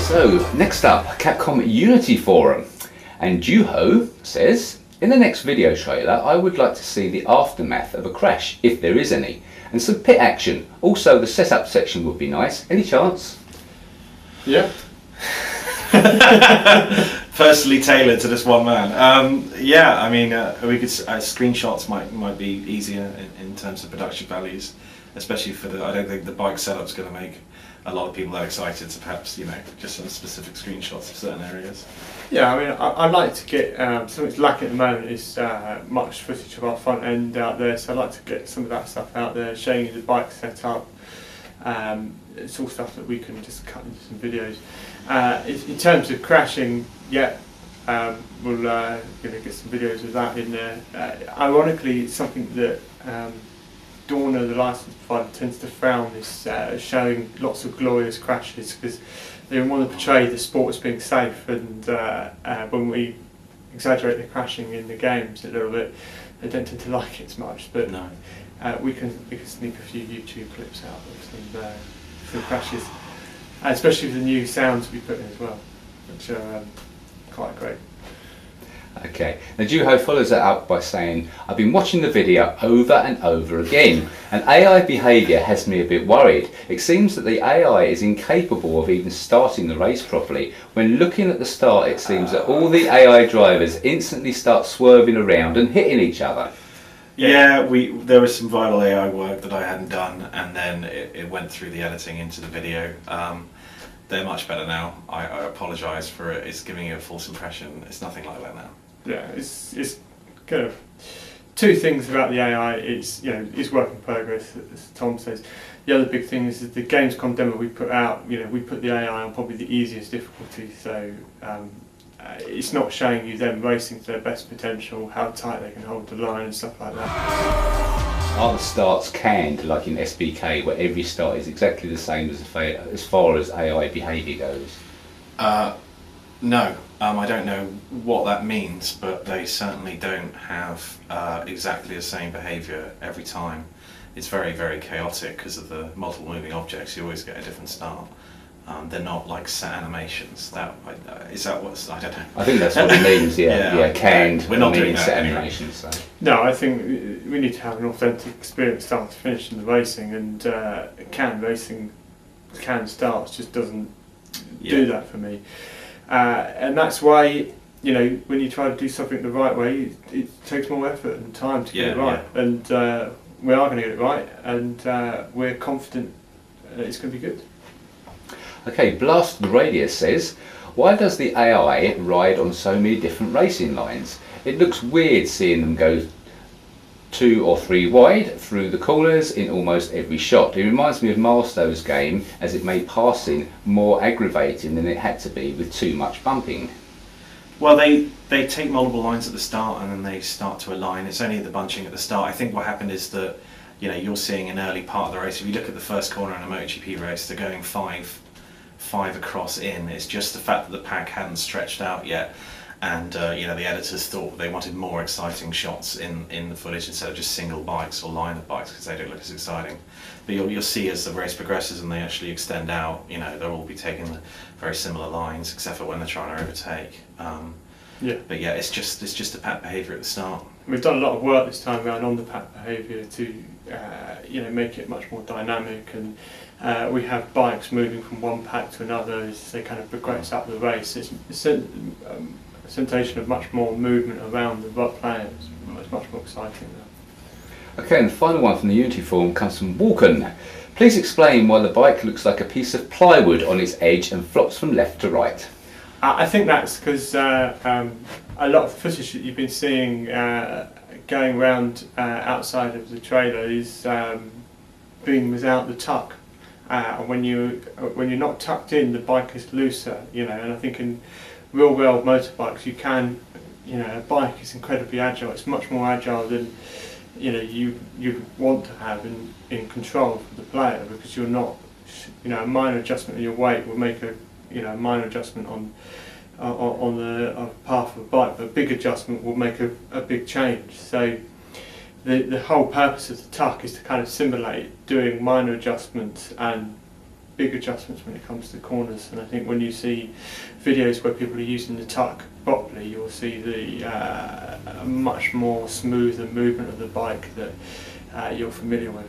So, next up, Capcom Unity Forum. And Juho says, in the next video trailer, I would like to see the aftermath of a crash, if there is any, and some pit action. Also, the setup section would be nice. Any chance? Yeah. Personally tailored to this one man. Yeah, I mean, we could screenshots might be easier in terms of production values, especially for the. I don't think the bike setup's going to make a lot of people that excited to perhaps just some specific screenshots of certain areas. Yeah, I mean, I'd like to get something's lacking at the moment is much footage of our front end out there. So I'd like to get some of that stuff out there, showing you the bike setup. It's all stuff that we can just cut into some videos. In terms of crashing, yeah, we'll get some videos of that in there. Ironically, it's something that Dorna, the license provider, tends to frown is showing lots of glorious crashes because they want to portray the sport as being safe, and when we exaggerate the crashing in the games a little bit, they don't tend to like it as much. But no. we can sneak a few YouTube clips out of some crashes, especially with the new sounds we put in as well, which are quite great. Okay, now Juho follows that up by saying, I've been watching the video over and over again, and AI behaviour has me a bit worried. It seems that the AI is incapable of even starting the race properly. When looking at the start, it seems that all the AI drivers instantly start swerving around and hitting each other. Yeah, there was some vital AI work that I hadn't done, and then it went through the editing into the video. They're much better now. I apologise for it. It's giving you a false impression. It's nothing like that now. Yeah, it's kind of two things about the AI. It's it's work in progress, as Tom says. The other big thing is that the Gamescom demo we put out. We put the AI on probably the easiest difficulty, so it's not showing you them racing to their best potential, how tight they can hold the line and stuff like that. Are the starts canned like in SBK, where every start is exactly the same as far as AI behaviour goes? No, I don't know what that means, but they certainly don't have exactly the same behaviour every time. It's very, very chaotic because of the multiple moving objects. You always get a different start. They're not like set animations. Is that what's? I don't know. I think that's what it means. Yeah, canned. We're not doing set anyway. animations. So. No, I think we need to have an authentic experience start to finish in the racing, and canned racing, canned starts just doesn't do that for me. And that's why when you try to do something the right way, it takes more effort and time to get it right. Yeah. And we are going to get it right, and we're confident it's going to be good. Okay, Blast the Radius says, why does the AI ride on so many different racing lines? It looks weird seeing them go 2 or 3 wide through the corners in almost every shot. It reminds me of Milestone's game, as it made passing more aggravating than it had to be with too much bumping. Well, they take multiple lines at the start and then they start to align. It's only the bunching at the start. I think what happened is that you're seeing an early part of the race. If you look at the first corner in a MotoGP race, they're going five across in. It's just the fact that the pack hadn't stretched out yet. And the editors thought they wanted more exciting shots in the footage instead of just single bikes or line of bikes, because they don't look as exciting. But you'll see as the race progresses and they actually extend out, they'll all be taking very similar lines, except for when they're trying to overtake. But yeah, it's just the pack behaviour at the start. We've done a lot of work this time around on the pack behaviour to make it much more dynamic, and we have bikes moving from one pack to another as they kind of progress up the race. It's a sensation of much more movement around the players. It's much more exciting now. Okay, and the final one from the Unity Forum comes from Walken. Please explain why the bike looks like a piece of plywood on its edge and flops from left to right. I think that's because a lot of the footage that you've been seeing going around outside of the trailer is being without the tuck. When you're not tucked in, the bike is looser, and I think in real world motorbikes you can, a bike is incredibly agile. It's much more agile than you want to have in control for the player, because you're not, a minor adjustment in your weight will make a minor adjustment on the path of the bike, but a big adjustment will make a big change. So the whole purpose of the tuck is to kind of simulate doing minor adjustments and big adjustments when it comes to corners, and I think when you see videos where people are using the tuck properly, you'll see the much more smoother movement of the bike that you're familiar with.